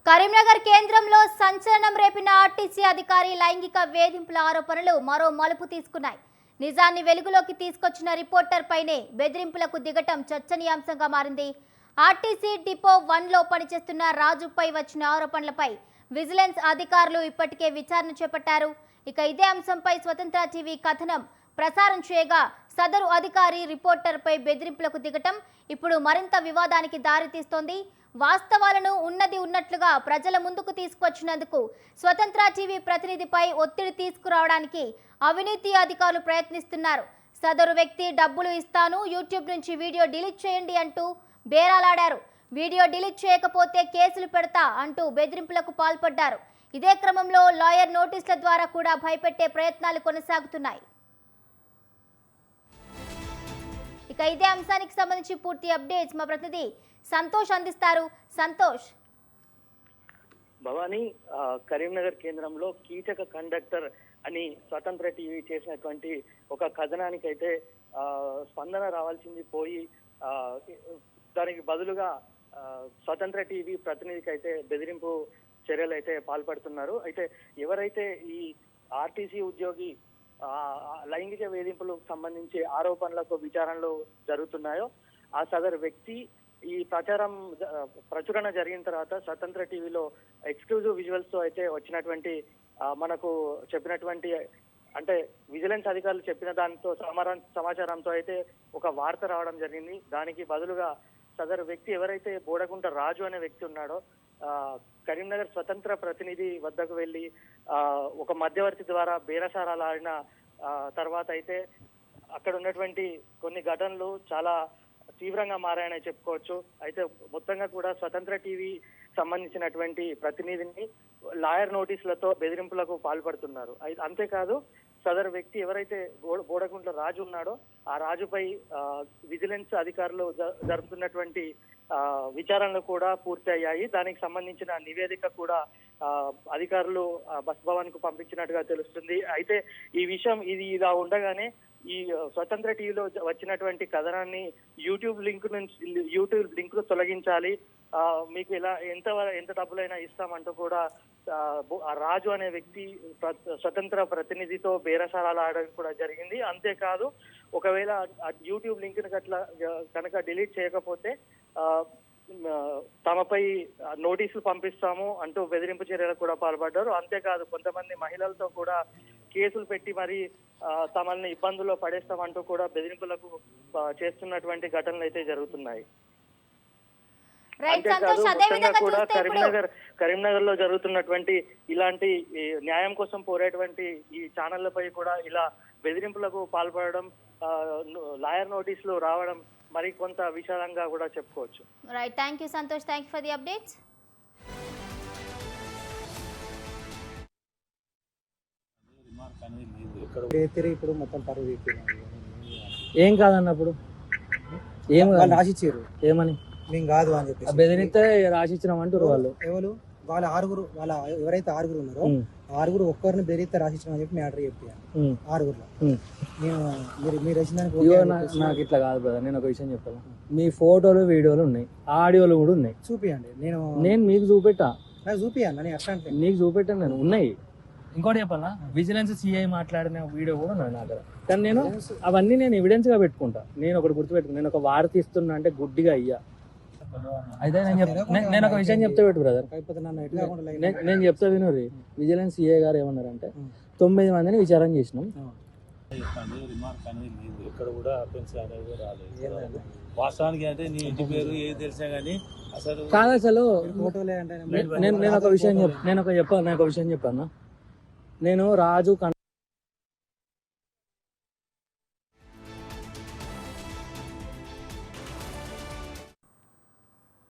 కరీంనగర్ కేంద్రంలో సంచలనం రేపిన ఆర్టీసీ అధికారి లైంగిక వేధింపుల ఆరోపణలు మరో మలుపు తీసుకున్నాయి. నిజాన్ని వెలుగులోకి తీసుకొచ్చిన రిపోర్టర్ పైనే బెదిరింపులకు దిగటం చర్చనీయాంశంగా మారింది. ఆర్టీసీ డిపో 1లో పనిచేస్తున్న రాజుపై వచ్చిన ఆరోపణలపై విజిలెన్స్ అధికారులు ఇప్పటికే విచారణ చేపట్టారు. ఇక ఇదే అంశంపై స్వతంత్ర టీవీ కథనం ప్రసారం చేయగా సదరు అధికారి రిపోర్టర్పై బెదిరింపులకు దిగటం ఇప్పుడు మరింత వివాదానికి దారితీస్తోంది. వాస్తవాలను ఉన్నది ఉన్నట్లుగా ప్రజల ముందుకు తీసుకొచ్చినందుకు స్వతంత్ర టీవీ ప్రతినిధిపై ఒత్తిడి తీసుకురావడానికి అవినీతి అధికారులు ప్రయత్నిస్తున్నారు. సదరు వ్యక్తి డబ్బులు ఇస్తాను, యూట్యూబ్ నుంచి వీడియో డిలీట్ చేయండి అంటూ బేరాలాడారు. వీడియో డిలీట్ చేయకపోతే కేసులు పెడతా అంటూ బెదిరింపులకు పాల్పడ్డారు. ఇదే క్రమంలో లాయర్ నోటీసుల ద్వారా కూడా భయపెట్టే ప్రయత్నాలు కొనసాగుతున్నాయి. ఇక ఇదే అంశానికి సంబంధించి పూర్తి అప్డేట్స్ మా ప్రతినిధి సంతోష్ అందిస్తారు. సంతోష్. భవానీ, కరీంనగర్ కేంద్రంలో కీచక కండక్టర్ అని స్వతంత్ర టీవీ చేసినటువంటి ఒక కథనానికైతే స్పందన రావాల్సింది పోయి దానికి బదులుగా స్వతంత్ర టీవీ ప్రతినిధికి అయితే బెదిరింపు చర్యలు అయితే పాల్పడుతున్నారు. అయితే ఎవరైతే ఈ ఆర్టీసీ ఉద్యోగి లైంగిక వేధింపులకు సంబంధించి ఆరోపణలకు విచారణలు జరుగుతున్నాయో ఆ సదరు వ్యక్తి ఈ ప్రచురణ జరిగిన తర్వాత స్వతంత్ర టీవీలో ఎక్స్క్లూజివ్ విజువల్స్ తో అయితే వచ్చినటువంటి మనకు చెప్పినటువంటి అంటే విజిలెన్స్ అధికారులు చెప్పిన దానితో సమాచారంతో అయితే ఒక వార్త రావడం జరిగింది. దానికి బదులుగా సదరు వ్యక్తి ఎవరైతే బోడగుంట రాజు అనే వ్యక్తి ఉన్నాడో కరీంనగర్ స్వతంత్ర ప్రతినిధి వద్దకు వెళ్లి ఒక మధ్యవర్తి ద్వారా బేరసారాలు ఆడిన తర్వాత అయితే అక్కడ ఉన్నటువంటి కొన్ని ఘటనలు చాలా తీవ్రంగా మారాయని చెప్పుకోవచ్చు. అయితే మొత్తంగా కూడా స్వతంత్ర టీవీ సంబంధించినటువంటి ప్రతినిధిని లాయర్ నోటీసులతో బెదిరింపులకు పాల్పడుతున్నారు. అంతేకాదు సదరు వ్యక్తి ఎవరైతే బోడగుంట్ల రాజు ఉన్నాడో ఆ రాజుపై విజిలెన్స్ అధికారులు జరుపుతున్నటువంటి విచారణలు కూడా పూర్తి అయ్యాయి. దానికి సంబంధించిన నివేదిక కూడా అధికారులు బస్ భవన్ కు పంపించినట్టుగా తెలుస్తుంది. అయితే ఈ విషయం ఇలా ఉండగానే ఈ స్వతంత్ర టీవీలో వచ్చినటువంటి కథనాన్ని యూట్యూబ్ లింక్ ను తొలగించాలి, మీకు ఇలా ఎంత డబ్బులైనా ఇస్తామంటూ కూడా రాజు అనే వ్యక్తి స్వతంత్ర ప్రతినిధితో బేరసారాలు ఆడడం కూడా జరిగింది. అంతేకాదు ఒకవేళ యూట్యూబ్ లింక్ ని కనుక డిలీట్ చేయకపోతే తమపై నోటీసులు పంపిస్తాము అంటూ బెదిరింపు చర్యలకు కూడా పాల్పడ్డారు. అంతేకాదు కొంతమంది మహిళలతో కూడా కేసులు పెట్టి మరి తమల్ని ఇబ్బందుల్లో పడేస్తామంటూ కూడా బెదిరింపులకు చేస్తున్నటువంటి ఘటనలు అయితే జరుగుతున్నాయి. అంతేకాదు మొత్తంగా కూడా కరీంనగర్ లో జరుగుతున్నటువంటి ఇలాంటి న్యాయం కోసం పోరేటువంటి ఈ ఛానళ్లపై కూడా ఇలా బెదిరింపులకు పాల్పడడం, లాయర్ నోటీసులు రావడం మరి కొంత విషాదంగా కూడా చెప్పుకోవచ్చు. Right, thank you Santosh, thank you for the updates. ఇప్పుడు మొత్తం పరువు ఏం కాదన్నప్పుడు ఏం రాసిచ్చారు ఏమని మేము కాదు అని చెప్పి బెదిరిస్తే రాసిచ్చినాం అంటారు వాళ్ళు. ఎవరు వాళ్ళ ఎవరైతే ఆరుగురు ఉన్నారో ఆరుగురు ఒక్కరిని బెదిరిస్తే రాసిచ్చినాం అని చెప్పి మేము ఆర్డర్ చెప్పాను. ఆరుగురులో మీరు వచ్చిన నాకు ఇట్లా కాదు బ్రదర్, నేను ఒక విషయం చెప్తాను. మీ ఫోటోలు వీడియోలు ఉన్నాయి, ఆడియోలు కూడా ఉన్నాయి, చూపియండి. నేను మీకు చూపెట్టా, నాకు చూపియండి. నేను ఎట్లా అంటే నీకు చూపెట్టాను, నేను ఉన్నాయి. ఇంకోటి చెప్పాలా, విజిలెన్స్ సిఐ మాట్లాడిన వీడియో కూడా ఉన్నాయి నా దగ్గర. కానీ నేను అవన్నీ నేను ఎవిడెన్స్ గా పెట్టుకుంటా. నేను ఒకటి గుర్తుపెట్టుకున్నా, నేను ఒక వార్త ఇస్తున్నా అంటే గుడ్డిగా అయ్యా. అయితే నేను ఒక విషయం చెప్తా పెట్టు బ్రదర్, నేను చెప్తా విను. విజిలెన్స్ సిఐ గారు ఏమన్నారంటే 9 మందిని విచారణ చేసినాం, రిమార్క్ అనేది లేదు, ఎక్కడ కూడా అఫెన్స్ అనేది రాలేదు. వాస్తవానికి అంటే నీ ఇంటి పేరు ఏది తెలిసా గానీ అసలు కాదు. అసలు నేను ఒక విషయం చెప్పాను. నేను రాజు